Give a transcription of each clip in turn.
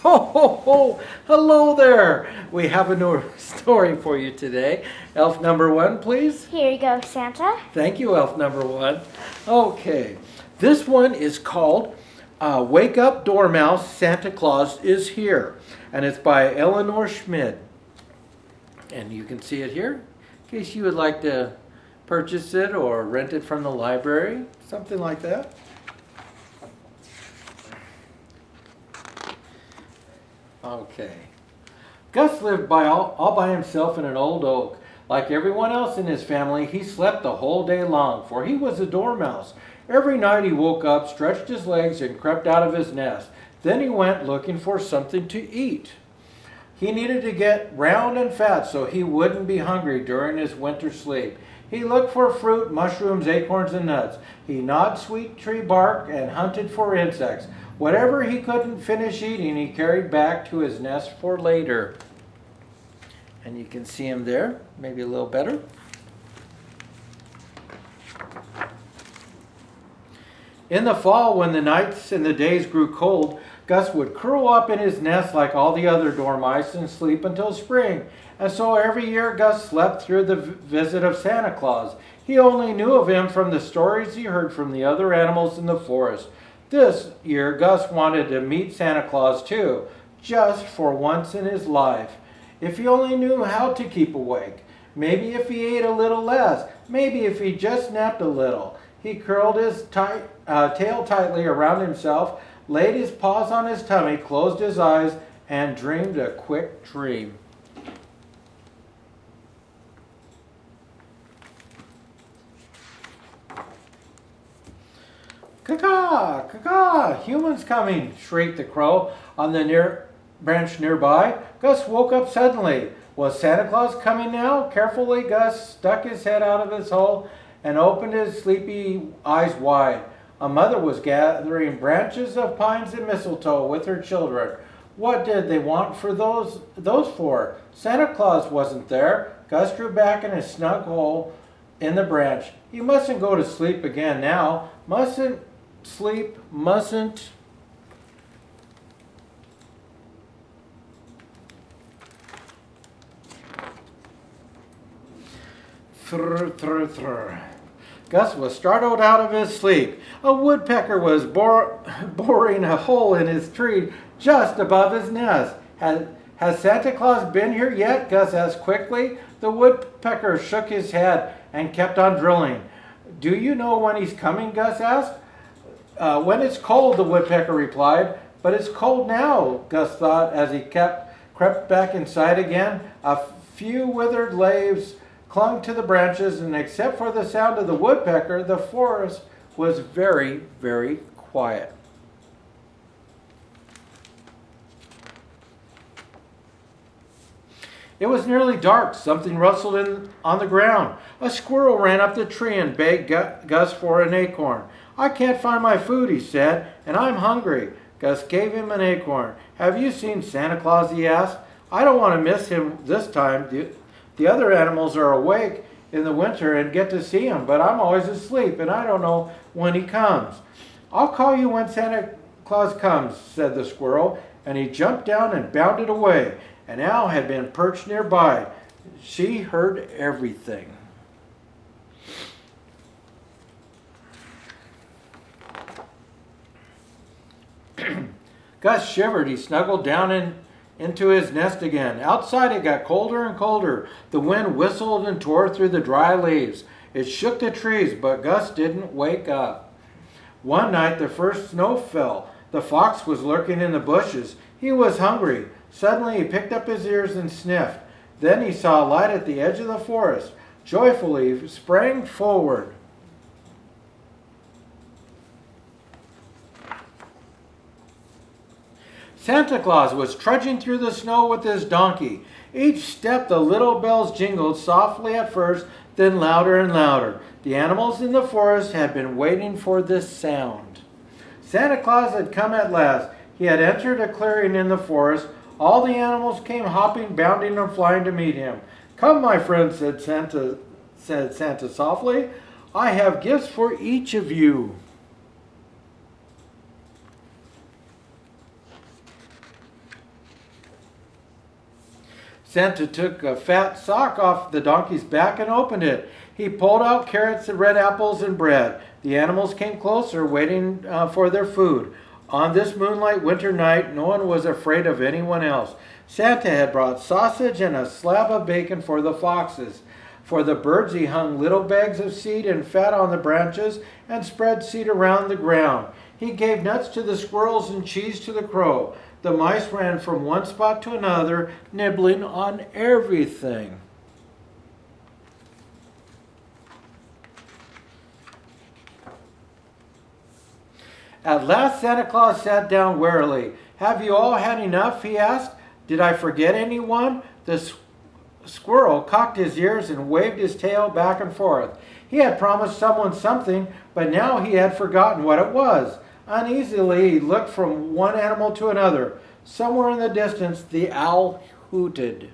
Ho, ho, ho! Hello there! We have a new story for you today. Elf number one, please. Here you go, Santa. Thank you, elf number one. Okay, this one is called Wake Up Dormouse, Santa Claus is Here. And it's by Eleanor Schmid. And you can see it here in case you would like to purchase it or rent it from the library, something like that. Okay. Gus lived all by himself in an old oak. Like everyone else in his family, he slept the whole day long, for he was a dormouse. Every night he woke up, stretched his legs, and crept out of his nest. Then he went looking for something to eat. He needed to get round and fat so he wouldn't be hungry during his winter sleep. He looked for fruit, mushrooms, acorns, and nuts. He gnawed sweet tree bark and hunted for insects. Whatever he couldn't finish eating, he carried back to his nest for later. And you can see him there, maybe a little better. In the fall, when the nights and the days grew cold, Gus would curl up in his nest like all the other dormice and sleep until spring. And so every year Gus slept through the visit of Santa Claus. He only knew of him from the stories he heard from the other animals in the forest. This year, Gus wanted to meet Santa Claus too, just for once in his life. If he only knew how to keep awake. Maybe if he ate a little less. Maybe if he just napped a little. He curled his tail tightly around himself, laid his paws on his tummy, closed his eyes, and dreamed a quick dream. Caw-caw, caw-caw, humans coming, shrieked the crow on the branch nearby. Gus woke up suddenly. Was Santa Claus coming now? Carefully, Gus stuck his head out of his hole and opened his sleepy eyes wide. A mother was gathering branches of pines and mistletoe with her children. What did they want for those for? Santa Claus wasn't there. Gus drew back in his snug hole in the branch. You mustn't go to sleep again now. Mustn't sleep, mustn't. Thrr, thrr, thrr. Gus was startled out of his sleep. A woodpecker was boring a hole in his tree just above his nest. Has Santa Claus been here yet? Gus asked quickly. The woodpecker shook his head and kept on drilling. Do you know when he's coming? Gus asked. When it's cold, the woodpecker replied. But it's cold now, Gus thought as he crept back inside again. A few withered leaves clung to the branches, and except for the sound of the woodpecker, the forest was very, very quiet. It was nearly dark. Something rustled on the ground. A squirrel ran up the tree and begged Gus for an acorn. I can't find my food, he said, and I'm hungry. Gus gave him an acorn. Have you seen Santa Claus, he asked. I don't want to miss him this time. The other animals are awake in the winter and get to see him, but I'm always asleep and I don't know when he comes. I'll call you when Santa Claus comes, said the squirrel, and he jumped down and bounded away. An owl had been perched nearby. She heard everything. Gus shivered. He snuggled down into his nest again. Outside it got colder and colder. The wind whistled and tore through the dry leaves. It shook the trees, but Gus didn't wake up. One night the first snow fell. The fox was lurking in the bushes. He was hungry. Suddenly he picked up his ears and sniffed. Then he saw a light at the edge of the forest. Joyfully he sprang forward. Santa Claus was trudging through the snow with his donkey. Each step the little bells jingled softly at first, then louder and louder. The animals in the forest had been waiting for this sound. Santa Claus had come at last. He had entered a clearing in the forest. All the animals came hopping, bounding, and flying to meet him. Come, my friends, said Santa softly. I have gifts for each of you. Santa took a fat sock off the donkey's back and opened it. He pulled out carrots and red apples and bread. The animals came closer, waiting for their food. On this moonlight winter night, no one was afraid of anyone else. Santa had brought sausage and a slab of bacon for the foxes. For the birds, he hung little bags of seed and fat on the branches and spread seed around the ground. He gave nuts to the squirrels and cheese to the crow. The mice ran from one spot to another, nibbling on everything. At last Santa Claus sat down wearily. "Have you all had enough?" he asked. "Did I forget anyone?" The squirrel cocked his ears and waved his tail back and forth. He had promised someone something, but now he had forgotten what it was. Uneasily, he looked from one animal to another. Somewhere in the distance, the owl hooted.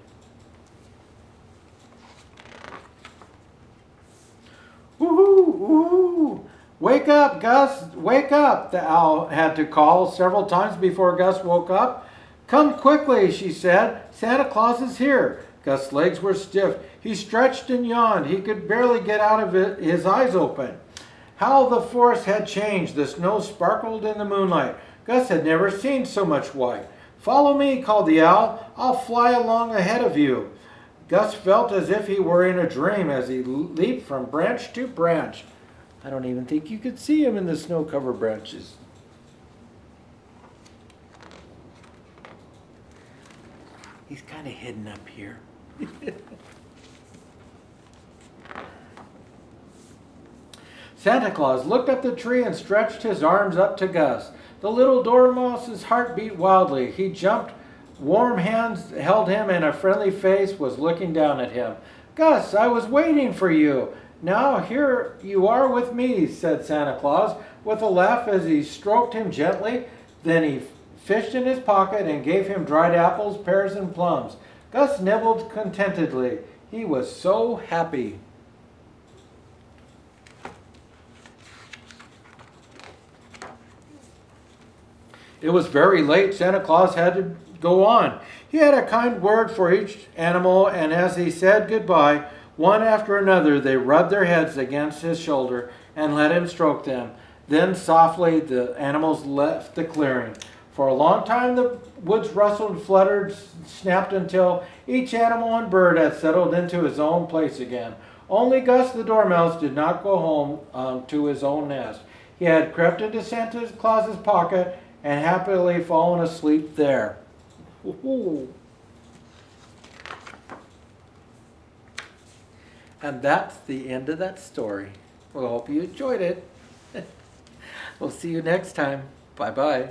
"Woohoo! Woohoo! Wake up, Gus! Wake up!" the owl had to call several times before Gus woke up. "Come quickly," she said. "Santa Claus is here." Gus' legs were stiff. He stretched and yawned. He could barely get out of it, his eyes open. How the forest had changed. The snow sparkled in the moonlight. Gus had never seen so much white. "Follow me," called the owl. "I'll fly along ahead of you." Gus felt as if he were in a dream as he leaped from branch to branch. I don't even think you could see him in the snow-covered branches. He's kind of hidden up here. Santa Claus looked up the tree and stretched his arms up to Gus. The little Dormouse's heart beat wildly. He jumped. Warm hands held him and a friendly face was looking down at him. "Gus, I was waiting for you. Now here you are with me," said Santa Claus with a laugh as he stroked him gently. Then he fished in his pocket and gave him dried apples, pears, and plums. Gus nibbled contentedly. He was so happy. It was very late. Santa Claus had to go on. He had a kind word for each animal, and as he said goodbye, one after another they rubbed their heads against his shoulder and let him stroke them. Then softly the animals left the clearing. For a long time the woods rustled, fluttered, snapped until each animal and bird had settled into his own place again. Only Gus the Dormouse did not go home to his own nest. He had crept into Santa Claus's pocket and happily fallen asleep there. And that's the end of that story. We hope you enjoyed it. We'll see you next time. Bye-bye.